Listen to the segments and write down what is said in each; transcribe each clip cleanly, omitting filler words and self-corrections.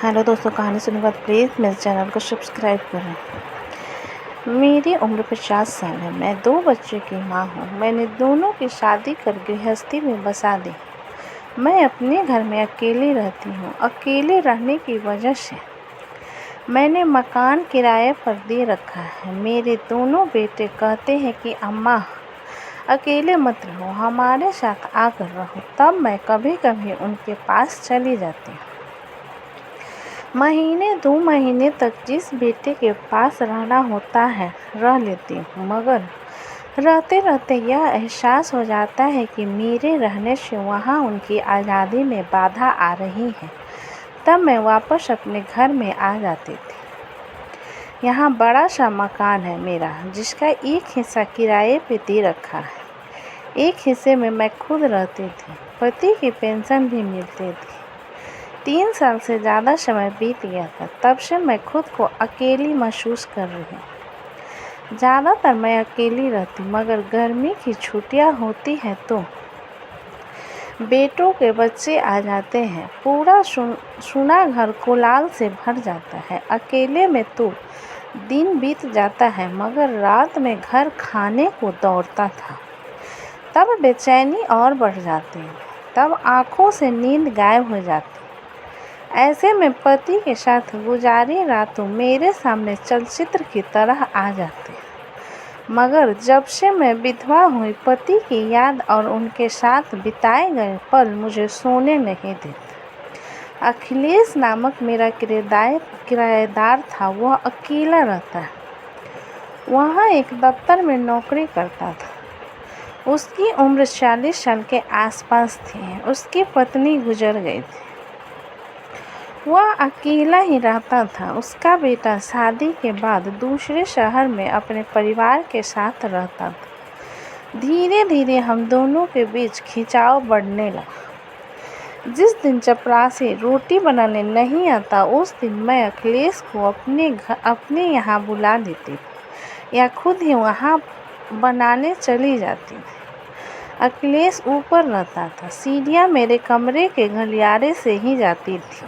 Hello दोस्तों, कहानी सुनने के बाद प्लीज़ मेरे चैनल को सब्सक्राइब करें। मेरी उम्र 50 साल है। मैं 2 बच्चों की माँ हूँ। मैंने दोनों की शादी कर गृहस्थी में बसा दी। मैं अपने घर में अकेली रहती हूँ। अकेले रहने की वजह से मैंने मकान किराए पर दे रखा है। मेरे दोनों बेटे कहते हैं कि अम्मा अकेले मत रहो, हमारे साथ आकर रहो। तब मैं कभी कभी उनके पास चली जाती हूँ। महीने 2 महीने तक जिस बेटे के पास रहना होता है रह लेती हूँ, मगर रहते रहते यह एहसास हो जाता है कि मेरे रहने से वहाँ उनकी आज़ादी में बाधा आ रही है। तब मैं वापस अपने घर में आ जाती थी। यहाँ बड़ा सा मकान है मेरा, जिसका एक हिस्सा किराए पे दे रखा है। एक हिस्से में मैं खुद रहती थी। पति की पेंशन भी मिलती थी। 3 साल से ज़्यादा समय बीत गया था। तब से मैं खुद को अकेली महसूस कर रही हूँ। ज़्यादातर मैं अकेली रहती, मगर गर्मी की छुट्टियाँ होती हैं तो बेटों के बच्चे आ जाते हैं। पूरा सुना घर कोलाहल से भर जाता है। अकेले में तो दिन बीत जाता है, मगर रात में घर खाने को दौड़ता था। तब बेचैनी और बढ़ जाती है। तब आँखों से नींद गायब हो जाती। ऐसे में पति के साथ गुजारी रातों मेरे सामने चलचित्र की तरह आ जाती। मगर जब से मैं विधवा हुई, पति की याद और उनके साथ बिताए गए पल मुझे सोने नहीं देते। अखिलेश नामक मेरा किराएदार था। वह अकेला रहता है। वहाँ एक दफ्तर में नौकरी करता था। उसकी उम्र 40 साल के आसपास थी। उसकी पत्नी गुजर गई थी। वह अकेला ही रहता था। उसका बेटा शादी के बाद दूसरे शहर में अपने परिवार के साथ रहता था। धीरे धीरे हम दोनों के बीच खिंचाव बढ़ने लगा। जिस दिन चपरासी रोटी बनाने नहीं आता, उस दिन मैं अखिलेश को अपने यहाँ बुला देती थी या खुद ही वहाँ बनाने चली जाती थी। अखिलेश ऊपर रहता था। सीढ़ियाँ मेरे कमरे के गलियारे से ही जाती थी।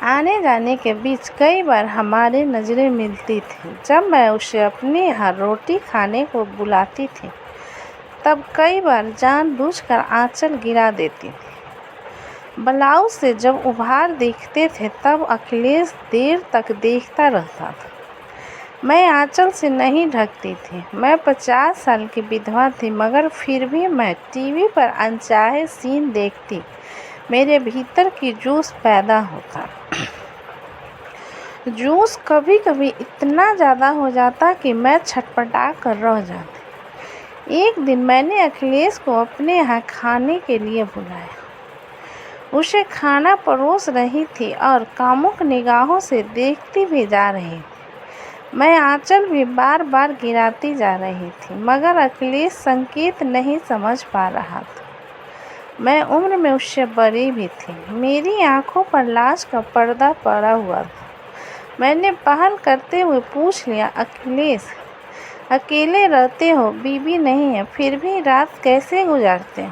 आने जाने के बीच कई बार हमारी नज़रें मिलती थीं। जब मैं उसे अपने यहाँ रोटी खाने को बुलाती थी, तब कई बार जानबूझकर आंचल गिरा देती थी। ब्लाउज से जब उभार दिखते थे, तब अखिलेश देर तक देखता रहता था। मैं आंचल से नहीं ढकती थी। मैं 50 साल की विधवा थी, मगर फिर भी मैं टीवी पर अनचाहे सीन देखती। मेरे भीतर की जोश पैदा होता। जोश कभी कभी इतना ज़्यादा हो जाता कि मैं छटपटा कर रह जाती। एक दिन मैंने अखिलेश को अपने यहाँ खाने के लिए बुलाया। उसे खाना परोस रही थी और कामुक निगाहों से देखती भी जा रही थी। मैं आंचल भी बार बार गिराती जा रही थी, मगर अखिलेश संकेत नहीं समझ पा रहा था। मैं उम्र में उससे बड़ी भी थी। मेरी आंखों पर लाज का पर्दा पड़ा हुआ था। मैंने पहल करते हुए पूछ लिया, अखिलेश, अकेले रहते हो, बीवी नहीं है, फिर भी रात कैसे गुजारते हो?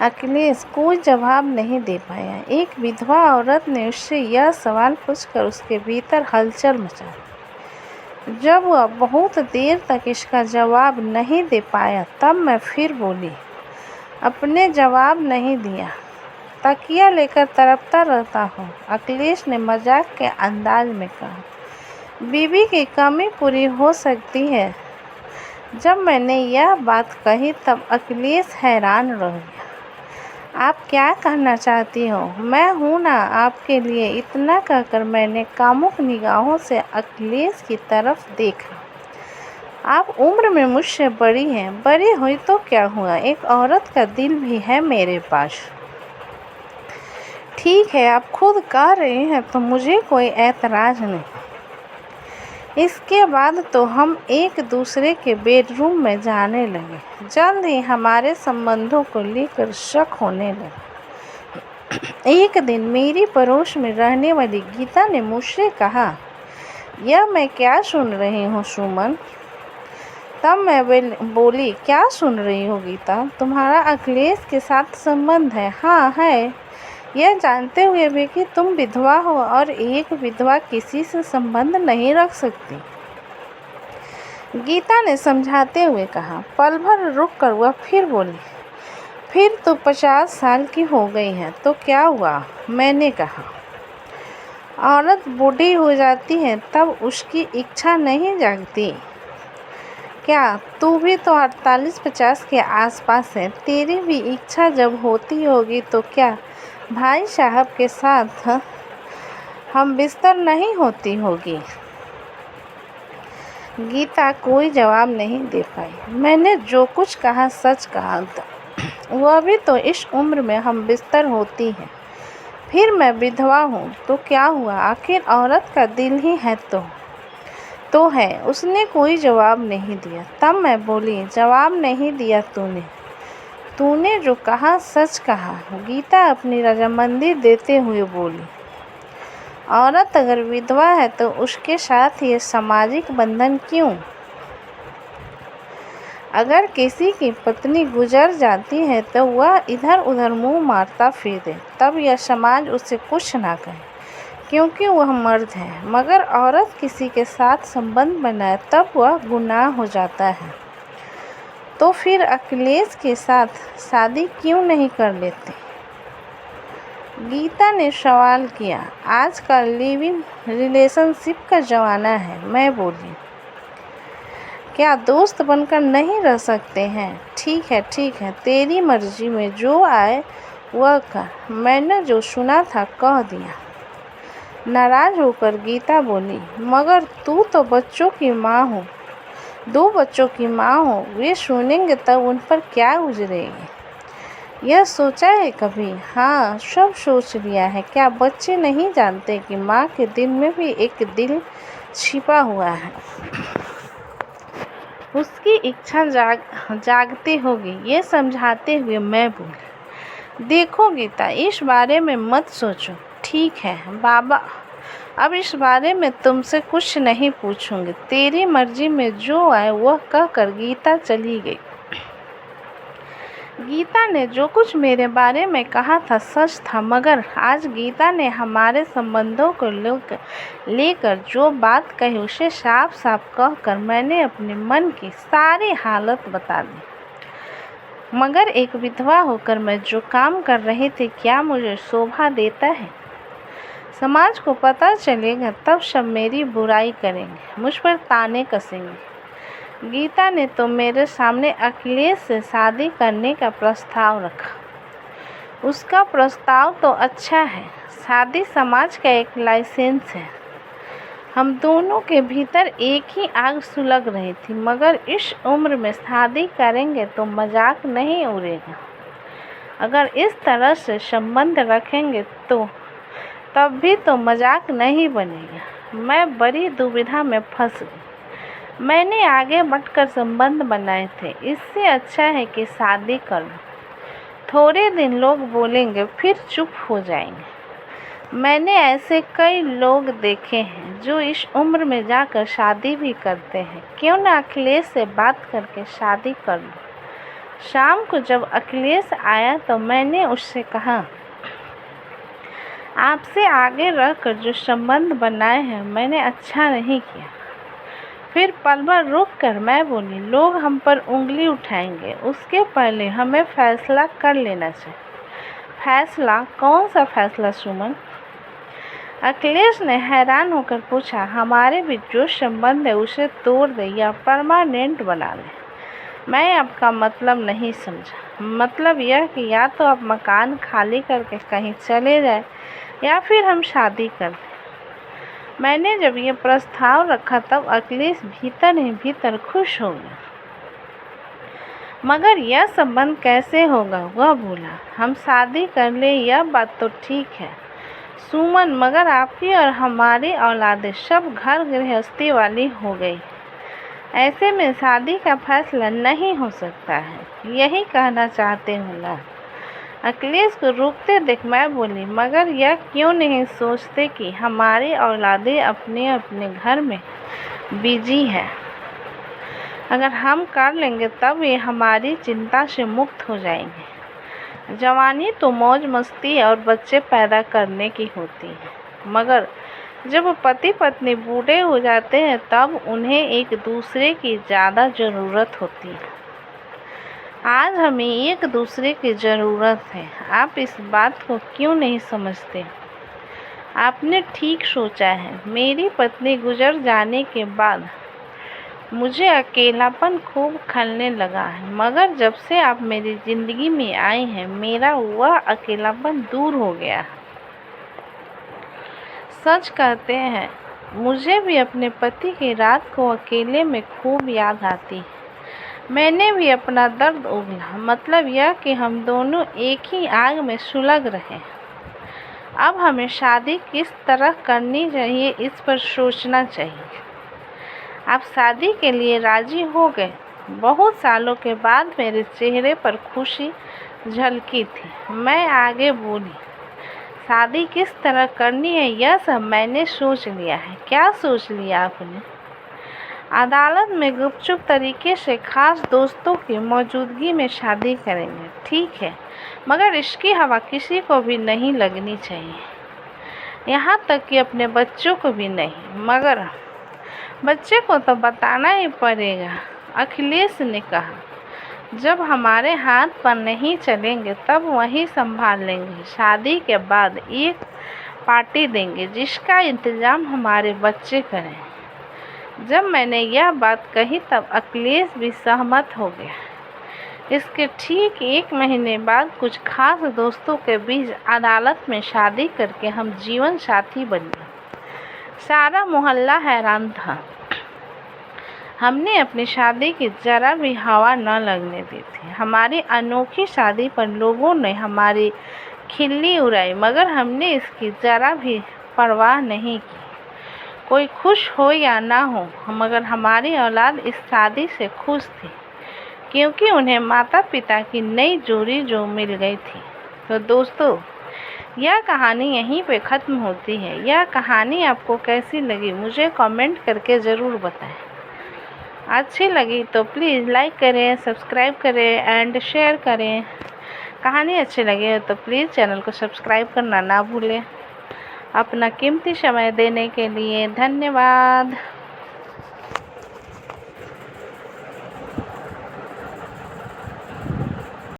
अखिलेश कोई जवाब नहीं दे पाया। एक विधवा औरत ने उससे यह सवाल पूछकर उसके भीतर हलचल मचा दी। जब वह बहुत देर तक इसका जवाब नहीं दे पाया, तब मैं फिर बोली। अपने जवाब नहीं दिया। तकिया लेकर तड़पता रहता हूँ, अखिलेश ने मजाक के अंदाज में कहा। बीवी की कमी पूरी हो सकती है। जब मैंने यह बात कही, तब अखिलेश हैरान रह गया। आप क्या कहना चाहती हो? मैं हूँ ना आपके लिए। इतना कहकर मैंने कामुक निगाहों से अखिलेश की तरफ देखा। आप उम्र में मुझसे बड़ी हैं। बड़ी हुई तो क्या हुआ, एक औरत का दिल भी है मेरे पास। ठीक है, आप खुद कह रहे हैं तो मुझे कोई ऐतराज़ नहीं। इसके बाद तो हम एक दूसरे के बेडरूम में जाने लगे। जल्द ही हमारे संबंधों को लेकर शक होने लगा। एक दिन मेरी पड़ोस में रहने वाली गीता ने मुझसे कहा, यह मैं क्या सुन रही हूँ सुमन? तब मैं बोली, क्या सुन रही हो गीता? तुम्हारा अखिलेश के साथ संबंध है? हाँ है। यह जानते हुए भी कि तुम विधवा हो और एक विधवा किसी से संबंध नहीं रख सकती। गीता ने समझाते हुए कहा। पल भर रुक कर वह फिर बोली, फिर तो 50 साल की हो गई है तो क्या हुआ? मैंने कहा, औरत बूढ़ी हो जाती है तब उसकी इच्छा नहीं जागती। क्या तू भी तो 48-50 के आसपास है? तेरी भी इच्छा जब होती होगी तो क्या भाई साहब के साथ हम बिस्तर नहीं होती होगी? गीता कोई जवाब नहीं दे पाई। मैंने जो कुछ कहा सच कहा था। वह भी तो इस उम्र में हम बिस्तर होती हैं। फिर मैं विधवा हूँ तो क्या हुआ? आखिर औरत का दिल ही है तो है। उसने कोई जवाब नहीं दिया। तब मैं बोली, जवाब नहीं दिया तूने जो कहा सच कहा। गीता अपनी रजामंदी देते हुए बोली, औरत अगर विधवा है तो उसके साथ ये सामाजिक बंधन क्यों? अगर किसी की पत्नी गुजर जाती है तो वह इधर उधर मुंह मारता फिरे, तब यह समाज उसे कुछ ना कहे क्योंकि वह मर्द है। मगर औरत किसी के साथ संबंध बनाए तब वह गुनाह हो जाता है। तो फिर अखिलेश के साथ शादी क्यों नहीं कर लेते? गीता ने सवाल किया। आजकल लिव इन रिलेशनशिप का ज़माना है। मैं बोली, क्या दोस्त बनकर नहीं रह सकते हैं? ठीक है, तेरी मर्जी में जो आए वह कर। मैंने जो सुना था कह दिया। नाराज होकर गीता बोली, मगर तू तो बच्चों की माँ हो, 2 बच्चों की माँ हो। वे सुनेंगे तब उन पर क्या गुजरेगी? यह सोचा है कभी? हाँ, सब सोच लिया है। क्या बच्चे नहीं जानते कि माँ के दिल में भी एक दिल छिपा हुआ है? उसकी इच्छा जागती होगी। ये समझाते हुए मैं बोली, देखो गीता, इस बारे में मत सोचो। ठीक है बाबा, अब इस बारे में तुमसे कुछ नहीं पूछूंगी। तेरी मर्जी में जो आए वह कहकर गीता चली गई। गीता ने जो कुछ मेरे बारे में कहा था सच था, मगर आज गीता ने हमारे संबंधों को लेकर जो बात कही उसे साफ साफ कहकर मैंने अपने मन की सारी हालत बता दी। मगर एक विधवा होकर मैं जो काम कर रही थी, क्या मुझे शोभा देता है? समाज को पता चलेगा तब सब मेरी बुराई करेंगे, मुझ पर ताने कसेंगे। गीता ने तो मेरे सामने अखिलेश से शादी करने का प्रस्ताव रखा। उसका प्रस्ताव तो अच्छा है। शादी समाज का एक लाइसेंस है। हम दोनों के भीतर एक ही आग सुलग रही थी। मगर इस उम्र में शादी करेंगे तो मजाक नहीं उड़ेगा। अगर इस तरह से संबंध रखेंगे तो तब भी तो मजाक नहीं बनेगा। मैं बड़ी दुविधा में फंस गई। मैंने आगे बढ़कर संबंध बनाए थे। इससे अच्छा है कि शादी कर लो। थोड़े दिन लोग बोलेंगे फिर चुप हो जाएंगे। मैंने ऐसे कई लोग देखे हैं जो इस उम्र में जाकर शादी भी करते हैं। क्यों ना अखिलेश से बात करके शादी कर लो। शाम को जब अखिलेश आया तो मैंने उससे कहा, आपसे आगे रहकर जो संबंध बनाए हैं मैंने अच्छा नहीं किया। फिर पल भर रुक कर मैं बोली, लोग हम पर उंगली उठाएंगे, उसके पहले हमें फैसला कर लेना चाहिए। फैसला? कौन सा फैसला सुमन? अखिलेश ने हैरान होकर पूछा। हमारे बीच जो संबंध है उसे तोड़ दे या परमानेंट बना ले। मैं आपका मतलब नहीं समझा। मतलब यह कि या तो आप मकान खाली करके कहीं चले जाए या फिर हम शादी कर लें। मैंने जब ये प्रस्ताव रखा तब अखिलेश भीतर ही भीतर खुश हो गया। मगर यह संबंध कैसे होगा? वह बोला, हम शादी कर ले यह बात तो ठीक है सुमन, मगर आपकी और हमारी औलादें सब घर गृहस्थी वाली हो गई। ऐसे में शादी का फैसला नहीं हो सकता है। यही कहना चाहते हो ना? अखिलेश को रुकते देख मैं बोली, मगर यह क्यों नहीं सोचते कि हमारी औलादें अपने अपने घर में बिजी है। अगर हम कर लेंगे तब ये हमारी चिंता से मुक्त हो जाएंगे। जवानी तो मौज मस्ती और बच्चे पैदा करने की होती है, मगर जब पति पत्नी बूढ़े हो जाते हैं तब उन्हें एक दूसरे की ज़्यादा ज़रूरत होती है। आज हमें एक दूसरे की ज़रूरत है। आप इस बात को क्यों नहीं समझते? आपने ठीक सोचा है। मेरी पत्नी गुजर जाने के बाद मुझे अकेलापन खूब खलने लगा है, मगर जब से आप मेरी ज़िंदगी में आए हैं मेरा वह अकेलापन दूर हो गया। सच कहते हैं, मुझे भी अपने पति की रात को अकेले में खूब याद आती है। मैंने भी अपना दर्द उगला, मतलब यह कि हम दोनों एक ही आग में सुलग रहे। अब हमें शादी किस तरह करनी चाहिए इस पर सोचना चाहिए। आप शादी के लिए राजी हो गए। बहुत सालों के बाद मेरे चेहरे पर खुशी झलकी थी। मैं आगे बोली, शादी किस तरह करनी है यह सब मैंने सोच लिया है। क्या सोच लिया आपने? अदालत में गुपचुप तरीके से खास दोस्तों की मौजूदगी में शादी करेंगे, ठीक है, मगर इसकी हवा किसी को भी नहीं लगनी चाहिए, यहाँ तक कि अपने बच्चों को भी नहीं। मगर बच्चे को तो बताना ही पड़ेगा, अखिलेश ने कहा। जब हमारे हाथ पर नहीं चलेंगे तब वही संभाल लेंगे। शादी के बाद एक पार्टी देंगे जिसका इंतज़ाम हमारे बच्चे करें। जब मैंने यह बात कही तब अखिलेश भी सहमत हो गया। इसके ठीक 1 महीने बाद कुछ खास दोस्तों के बीच अदालत में शादी करके हम जीवन साथी बने। सारा मोहल्ला हैरान था। हमने अपनी शादी की ज़रा भी हवा न लगने दी थी। हमारी अनोखी शादी पर लोगों ने हमारी खिल्ली उड़ाई, मगर हमने इसकी ज़रा भी परवाह नहीं की। कोई खुश हो या ना हो, मगर हमारी औलाद इस शादी से खुश थी, क्योंकि उन्हें माता पिता की नई जोड़ी जो मिल गई थी। तो दोस्तों, यह कहानी यहीं पे ख़त्म होती है। यह कहानी आपको कैसी लगी मुझे कमेंट करके ज़रूर बताएं। अच्छी लगी तो प्लीज़ लाइक करें, सब्सक्राइब करें एंड शेयर करें। कहानी अच्छी लगी हो तो प्लीज़ चैनल को सब्सक्राइब करना ना भूलें। अपना कीमती समय देने के लिए धन्यवाद।